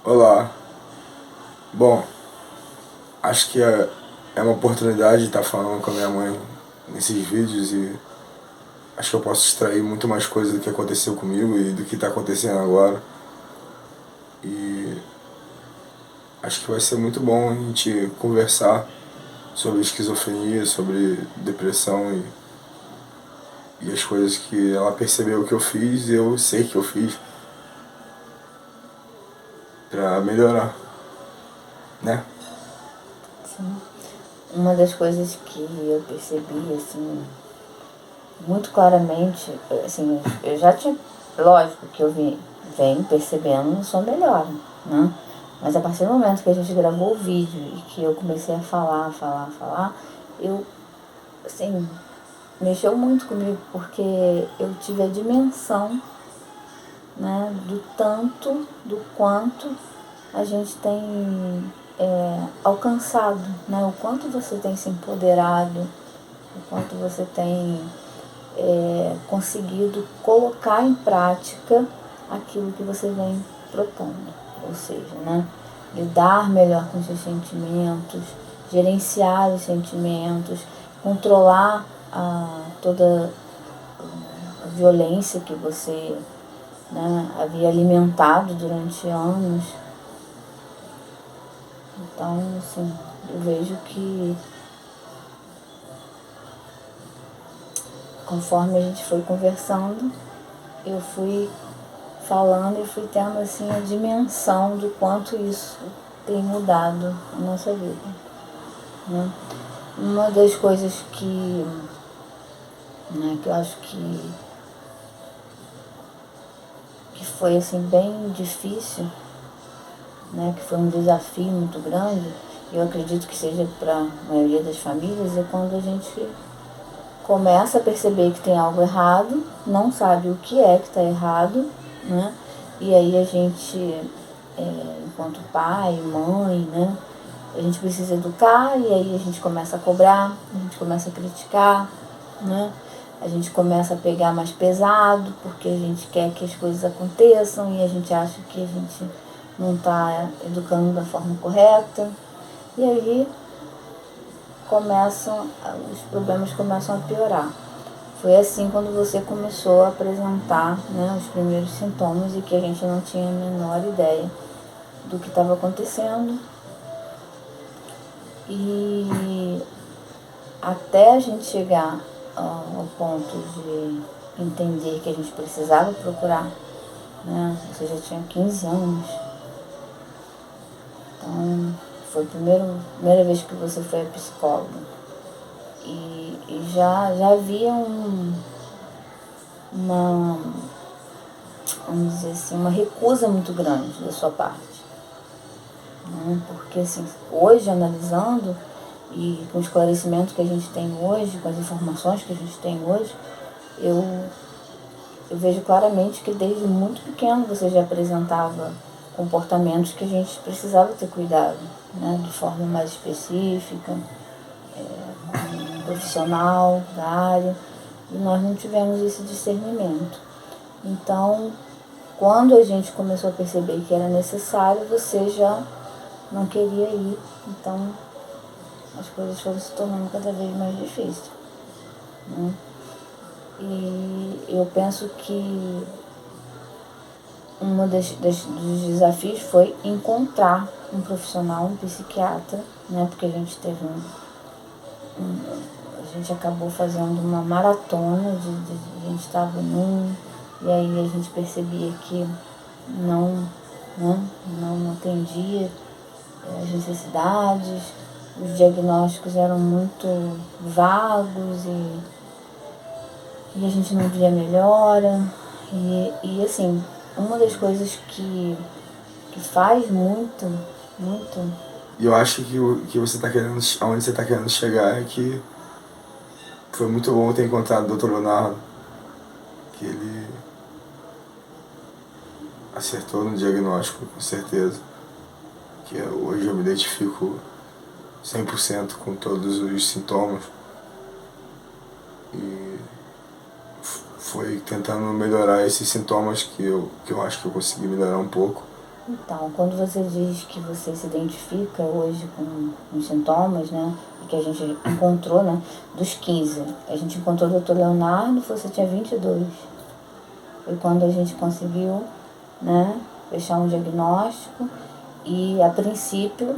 Olá. Bom, acho que é uma oportunidade de estar falando com a minha mãe nesses vídeos e acho que eu posso extrair muito mais coisa do que aconteceu comigo e do que está acontecendo agora. E acho que vai ser muito bom a gente conversar sobre esquizofrenia, sobre depressão e as coisas que ela percebeu que eu fiz e eu sei que eu fiz pra melhorar, né? Sim. Uma das coisas que eu percebi, assim, muito claramente, assim, eu já tinha, lógico que venho percebendo sua melhora, né? Mas a partir do momento que a gente gravou o vídeo e que eu comecei a falar, eu, assim, mexeu muito comigo, porque eu tive a dimensão, né, do quanto a gente tem alcançado, né, o quanto você tem se empoderado, o quanto você tem conseguido colocar em prática aquilo que você vem propondo, ou seja, né, lidar melhor com os seus sentimentos, gerenciar os sentimentos, controlar toda a violência que você, né, havia alimentado durante anos. Então, assim, eu vejo que conforme a gente foi conversando, eu fui falando e fui tendo assim a dimensão do quanto isso tem mudado a nossa vida, né? Uma das coisas que eu acho que foi assim bem difícil, né, que foi um desafio muito grande, e eu acredito que seja para a maioria das famílias, é quando a gente começa a perceber que tem algo errado, não sabe o que é que está errado, né? E aí a gente, enquanto pai, mãe, né? A gente precisa educar e aí a gente começa a cobrar, a gente começa a criticar, né? A gente começa a pegar mais pesado porque a gente quer que as coisas aconteçam e a gente acha que a gente não está educando da forma correta. E aí os problemas começam a piorar. Foi assim quando você começou a apresentar, né, os primeiros sintomas e que a gente não tinha a menor ideia do que estava acontecendo. E até a gente chegar ao ponto de entender que a gente precisava procurar, né? Você já tinha 15 anos, então foi a primeira vez que você foi a psicóloga. E já havia uma, vamos dizer assim, uma recusa muito grande da sua parte, né? Porque assim, hoje analisando e com o esclarecimento que a gente tem hoje, com as informações que a gente tem hoje, eu, eu vejo claramente que desde muito pequeno você já apresentava comportamentos que a gente precisava ter cuidado, né? De forma mais específica, com um profissional da área, e nós não tivemos esse discernimento. Então, quando a gente começou a perceber que era necessário, você já não queria ir, então as coisas foram se tornando cada vez mais difíceis, né? E eu penso que dos desafios foi encontrar um profissional, um psiquiatra, né? Porque a gente teve a gente acabou fazendo uma maratona, a gente estava e aí a gente percebia que não, né, não atendia as necessidades, os diagnósticos eram muito vagos e a gente não via melhora. E assim, uma das coisas que faz muito. E eu acho que o que você tá querendo, aonde você tá querendo chegar é que foi muito bom ter encontrado o Dr. Leonardo, que ele acertou no diagnóstico, com certeza. Hoje eu me identifico 100% com todos os sintomas e foi tentando melhorar esses sintomas que eu acho que eu consegui melhorar um pouco. Então, quando você diz que você se identifica hoje com os sintomas, né, e que a gente encontrou, né, dos 15, a gente encontrou o Dr. Leonardo, você tinha 22. Foi quando a gente conseguiu, né, fechar um diagnóstico e, a princípio,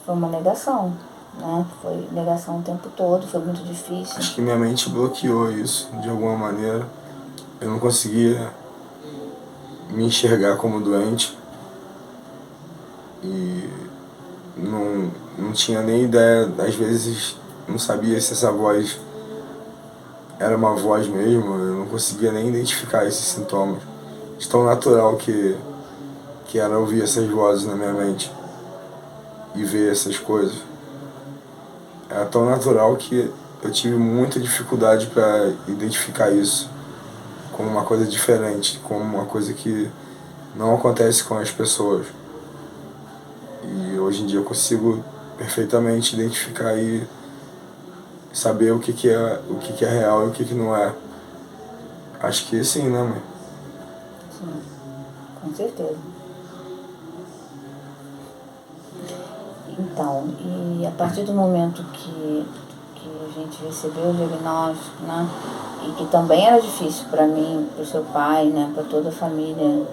foi uma negação, né, foi negação o tempo todo, foi muito difícil. Acho que minha mente bloqueou isso de alguma maneira. Eu não conseguia me enxergar como doente e não tinha nem ideia, às vezes não sabia se essa voz era uma voz mesmo, eu não conseguia nem identificar esses sintomas. De tão natural que era ouvir essas vozes na minha mente e ver essas coisas. Era tão natural que eu tive muita dificuldade para identificar isso como uma coisa diferente, como uma coisa que não acontece com as pessoas. E hoje em dia eu consigo perfeitamente identificar e saber o que é real e o que não é. Acho que sim, né, mãe? Sim, com certeza. Então, e a partir do momento que a gente recebeu o diagnóstico, né, e que também era difícil para mim, para o seu pai, né, para toda a família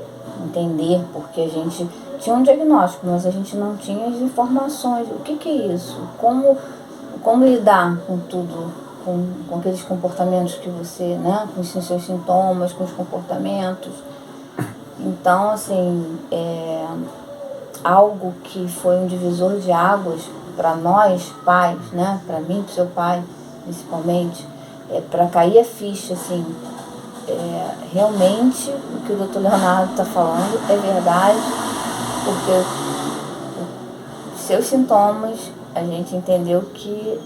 entender, porque a gente tinha um diagnóstico, mas a gente não tinha as informações. O que é isso? Como lidar com tudo, com aqueles comportamentos que você, né, com os seus sintomas, com os comportamentos. Então, assim, algo que foi um divisor de águas para nós, pais, né, para mim, para seu pai, principalmente, para cair a ficha, assim, realmente o que o Dr. Leonardo está falando é verdade, porque os seus sintomas, a gente entendeu que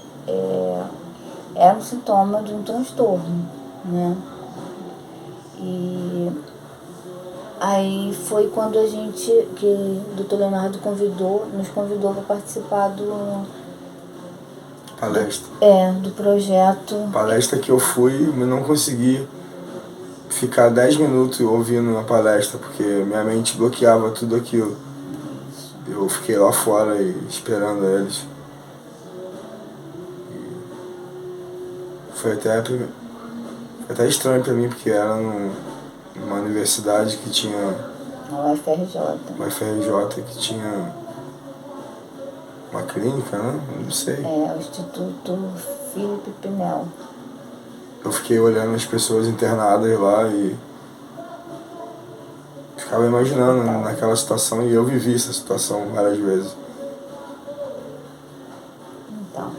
era um sintoma de um transtorno, né? E aí foi quando que o Dr. Leonardo nos convidou para participar Palestra. Do projeto. Palestra que eu fui, mas não consegui ficar 10 minutos ouvindo a palestra, porque minha mente bloqueava tudo aquilo. Eu fiquei lá fora e esperando eles. Foi até estranho pra mim, porque era numa universidade que tinha... Na UFRJ. Uma UFRJ que tinha uma clínica, né? Não sei. O Instituto Felipe Pinel. Eu fiquei olhando as pessoas internadas lá e ficava imaginando naquela situação, e eu vivi essa situação várias vezes. Então,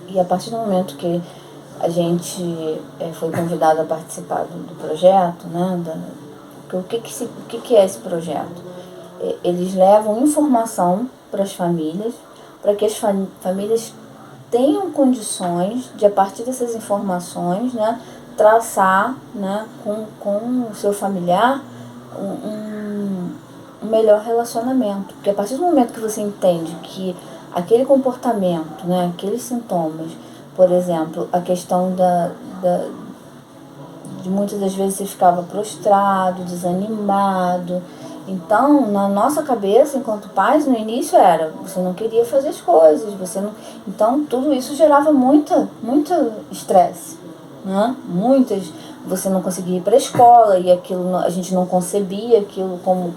e a partir do momento que a gente foi convidado a participar do projeto, né, o que é esse projeto? Eles levam informação para as famílias, para que as famílias tenham condições de, a partir dessas informações, né, traçar, né, com o seu familiar um melhor relacionamento. Porque a partir do momento que você entende que aquele comportamento, né, aqueles sintomas, por exemplo, a questão de muitas das vezes você ficava prostrado, desanimado. Então, na nossa cabeça, enquanto pais, no início você não queria fazer as coisas, então tudo isso gerava muito estresse, né? Você não conseguia ir para a escola e aquilo, a gente não concebia aquilo como,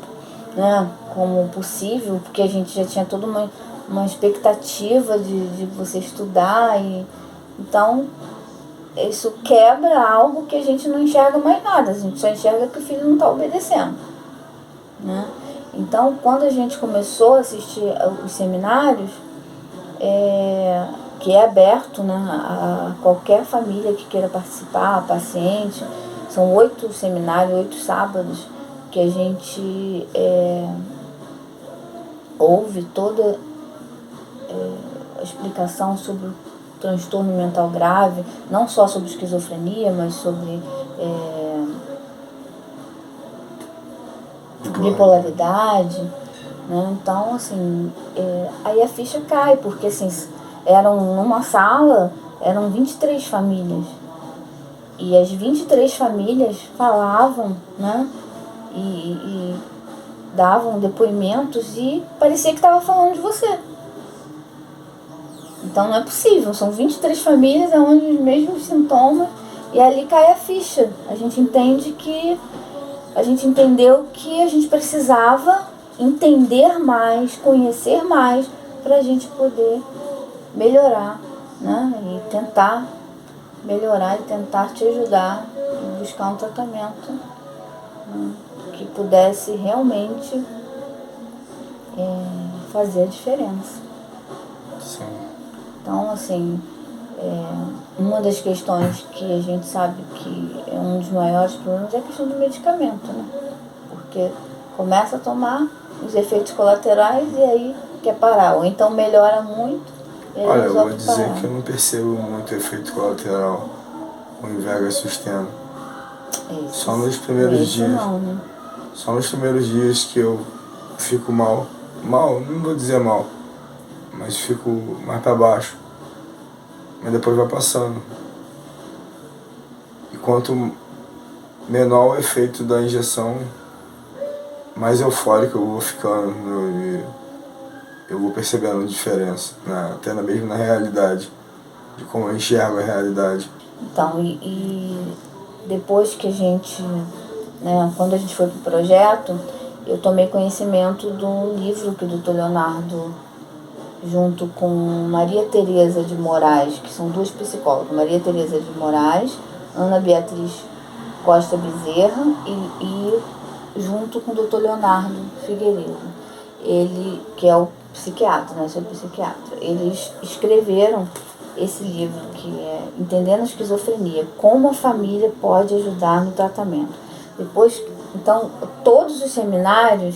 né, como possível, porque a gente já tinha toda uma expectativa de você estudar então isso quebra algo que a gente não enxerga mais nada, a gente só enxerga que o filho não está obedecendo, né? Então, quando a gente começou a assistir os seminários, que é aberto, né, a qualquer família que queira participar, a paciente, são 8 seminários, 8 sábados, que a gente ouve toda a explicação sobre o transtorno mental grave, não só sobre esquizofrenia, mas sobre bipolaridade, né? Então, assim, aí a ficha cai, porque assim, numa sala, eram 23 famílias. E as 23 famílias falavam, né? e davam depoimentos e parecia que estava falando de você. Então não é possível, são 23 famílias onde os mesmos sintomas, e ali cai a ficha. A gente entendeu que a gente precisava entender mais, conhecer mais, para a gente poder melhorar, né? E tentar melhorar e tentar te ajudar e buscar um tratamento, né, que pudesse realmente fazer a diferença. Sim. Então, assim, uma das questões que a gente sabe que é um dos maiores problemas é a questão do medicamento, né? Porque começa a tomar os efeitos colaterais e aí quer parar, ou então melhora muito e aí Olha, eu resolve vou dizer parar. que eu não percebo muito efeito colateral com o Invega Sustena. Só nos primeiros dias. Não, né? Só nos primeiros dias que eu fico mal. Mal, não vou dizer mal, mas fico mais pra baixo. Mas depois vai passando. E quanto menor o efeito da injeção, mais eufórico eu vou ficando. E eu vou percebendo a diferença, até mesmo na realidade, de como eu enxergo a realidade. Então, e depois que a gente, né, quando a gente foi pro projeto, eu tomei conhecimento do livro que o Dr. Leonardo, junto com Maria Tereza de Moraes, que são duas psicólogas, Maria Tereza de Moraes, Ana Beatriz Costa Bezerra e junto com o Dr. Leonardo Figueiredo, ele que é o psiquiatra, né, sou psiquiatra, eles escreveram esse livro que é Entendendo a Esquizofrenia, como a família pode ajudar no tratamento. Depois, então, todos os seminários,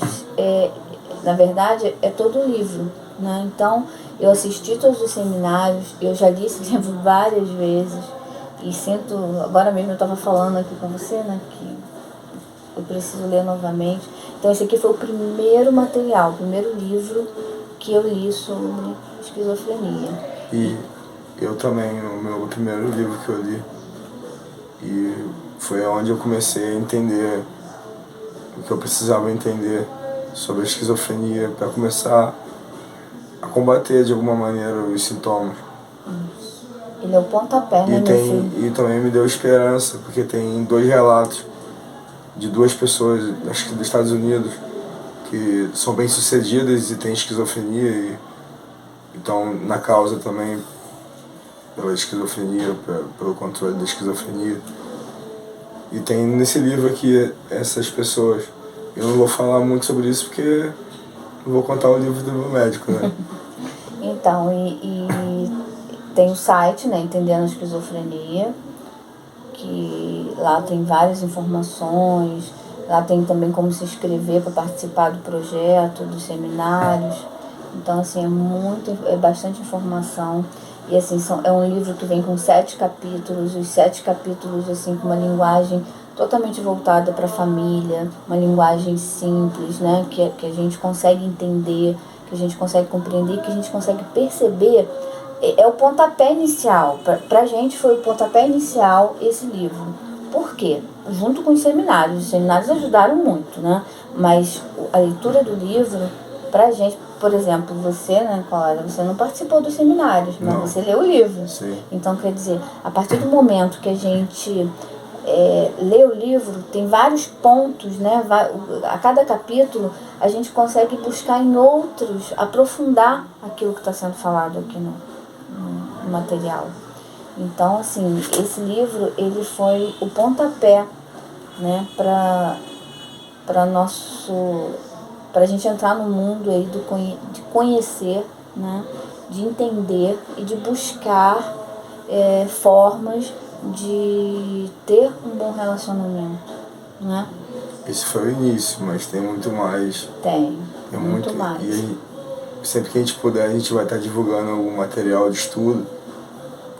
na verdade, é todo o livro, né? Então, eu assisti todos os seminários, eu já li esse livro várias vezes e sinto, agora mesmo eu estava falando aqui com você, né, que eu preciso ler novamente. Então, esse aqui foi o primeiro material, o primeiro livro que eu li sobre esquizofrenia. E eu também, o meu primeiro livro que eu li, e foi onde eu comecei a entender o que eu precisava entender sobre a esquizofrenia para começar a combater de alguma maneira os sintomas. Ele é o pontapé, né, meu filho? E também me deu esperança, porque tem 2 relatos de 2 pessoas, acho que dos Estados Unidos, que são bem-sucedidas e têm esquizofrenia e estão na causa também pela esquizofrenia, pelo controle da esquizofrenia. E tem nesse livro aqui essas pessoas. Eu não vou falar muito sobre isso porque não vou contar o livro do meu médico, né? Então, e tem o site, né, Entendendo a Esquizofrenia, que lá tem várias informações, lá tem também como se inscrever para participar do projeto, dos seminários. Então, assim, é bastante informação. E, assim, é um livro que vem com 7 capítulos, os 7 capítulos, assim, com uma linguagem totalmente voltada para a família, uma linguagem simples, né, que a gente consegue entender, que a gente consegue compreender, que a gente consegue perceber. É o pontapé inicial. Pra gente foi o pontapé inicial esse livro. Por quê? Junto com os seminários ajudaram muito, né? Mas a leitura do livro, pra gente, por exemplo, você, né, Cláudia, você não participou dos seminários, mas Não. você leu o livro. Sim. Então, quer dizer, a partir do momento que a gente lê o livro, tem vários pontos, né? A cada capítulo a gente consegue buscar em outros, aprofundar aquilo que está sendo falado aqui no material. Então, assim, esse livro, ele foi o pontapé, né, para a gente entrar no mundo aí de conhecer, né, de entender e de buscar formas de ter um bom relacionamento, né? Esse foi o início, mas tem muito mais. Tem muito mais. E sempre que a gente puder, a gente vai estar divulgando algum material de estudo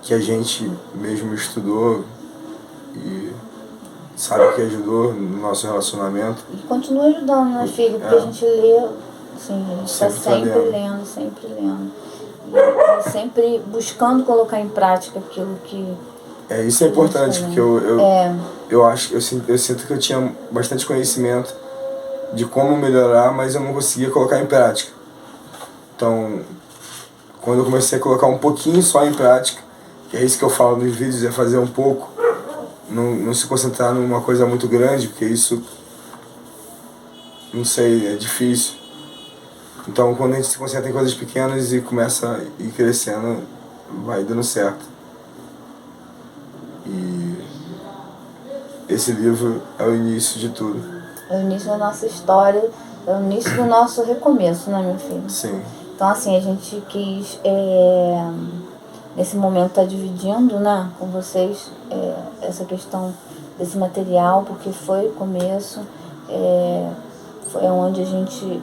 que a gente mesmo estudou e sabe que ajudou no nosso relacionamento. E continua ajudando, né, filho? Porque a gente lê, assim, a gente está sempre lendo, sempre lendo. E sempre buscando colocar em prática aquilo que... Isso é importante, porque eu sinto que eu tinha bastante conhecimento, de como melhorar, mas eu não conseguia colocar em prática. Então, quando eu comecei a colocar um pouquinho só em prática, que é isso que eu falo nos vídeos, é fazer um pouco, não se concentrar numa coisa muito grande, porque isso, não sei, é difícil. Então, quando a gente se concentra em coisas pequenas e começa a ir crescendo, vai dando certo. E esse livro é o início de tudo. É o início da nossa história, é o início do nosso recomeço, né, meu filho? Sim. Então, assim, a gente quis, nesse momento, estar dividindo, né, com vocês essa questão desse material, porque foi o começo, foi onde a gente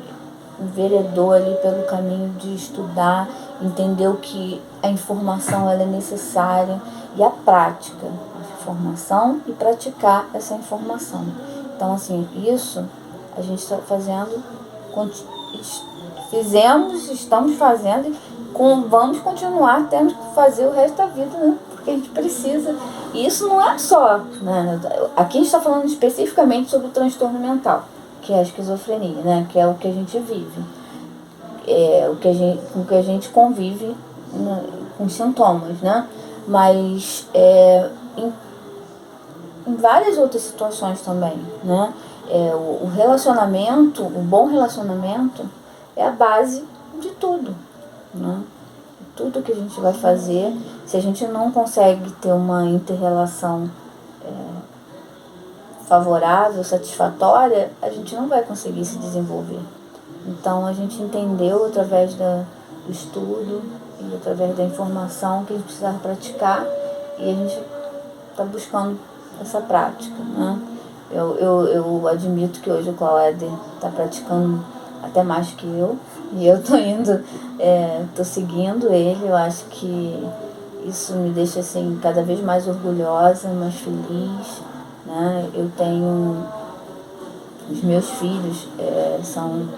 enveredou ali pelo caminho de estudar, entendeu que a informação ela é necessária e a prática, a informação e praticar essa informação. Então, assim, isso a gente está fazendo, fizemos, estamos fazendo e vamos continuar tendo que fazer o resto da vida, né? Porque a gente precisa. E isso não é só, né? Aqui a gente está falando especificamente sobre o transtorno mental, que é a esquizofrenia, né? Que é o que a gente vive, com o que a gente convive, né? Com sintomas, né? Mas em várias outras situações também, né? O relacionamento, o bom relacionamento é a base de tudo, né? Tudo que a gente vai fazer, se a gente não consegue ter uma inter-relação favorável, satisfatória, a gente não vai conseguir se desenvolver. Então a gente entendeu através do estudo e através da informação que a gente precisava praticar, e a gente está buscando essa prática, né? Eu admito que hoje o Cláudio está praticando até mais que eu, e eu tô indo, tô seguindo ele. Eu acho que isso me deixa assim cada vez mais orgulhosa, mais feliz, né? Eu tenho os meus filhos, são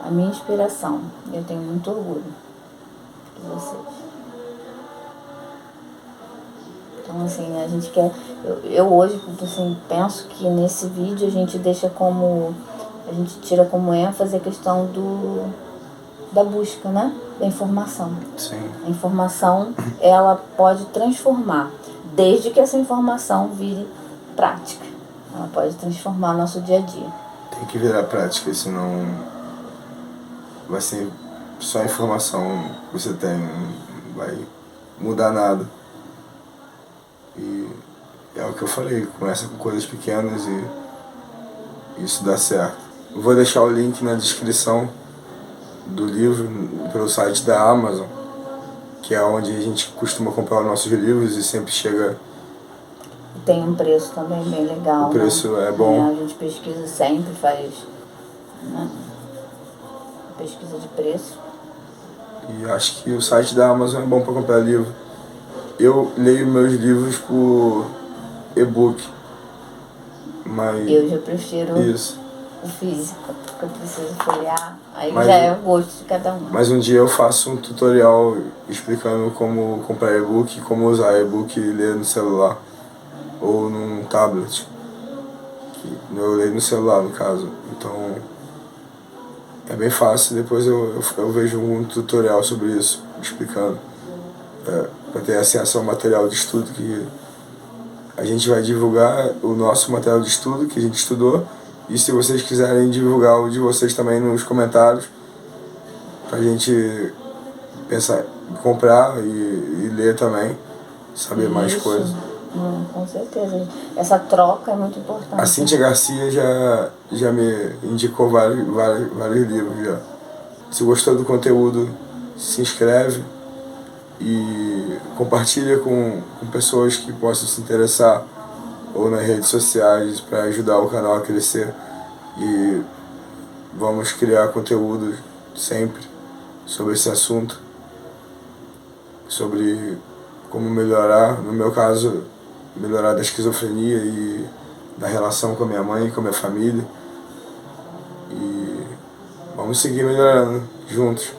a minha inspiração. Eu tenho muito orgulho de vocês. Então, assim, a gente quer... Eu hoje, assim, penso que nesse vídeo a gente deixa como... A gente tira como ênfase a questão da busca, né? Da informação. Sim. A informação, ela pode transformar, desde que essa informação vire prática. Ela pode transformar nosso dia a dia. Tem que virar prática, senão vai ser só informação que você tem, não vai mudar nada. E é o que eu falei, começa com coisas pequenas e isso dá certo. Eu vou deixar o link na descrição do livro, pelo site da Amazon, que é onde a gente costuma comprar os nossos livros e sempre chega... Tem um preço também bem legal. O preço, né? É bom. A gente pesquisa sempre, faz, né, pesquisa de preço. E acho que o site da Amazon é bom para comprar livro. Eu leio meus livros por e-book, mas... Eu já prefiro isso. O físico, porque eu preciso folhear, aí Mas já é o gosto de cada um. Mas um dia eu faço um tutorial explicando como comprar e-book, como usar e-book e ler no celular ou num tablet. Eu leio no celular, no caso. Então é bem fácil. Depois eu vejo um tutorial sobre isso, explicando, para ter acesso ao material de estudo que a gente vai divulgar, o nosso material de estudo que a gente estudou. E se vocês quiserem divulgar o de vocês também nos comentários, pra gente pensar, comprar e ler também, saber mais coisas. Com certeza. Essa troca é muito importante. A Cíntia Garcia já me indicou vários livros já. Se gostou do conteúdo, se inscreve e compartilha com pessoas que possam se interessar, ou nas redes sociais, para ajudar o canal a crescer. E vamos criar conteúdo sempre sobre esse assunto, sobre como melhorar, no meu caso, melhorar da esquizofrenia e da relação com a minha mãe e com a minha família. E vamos seguir melhorando juntos.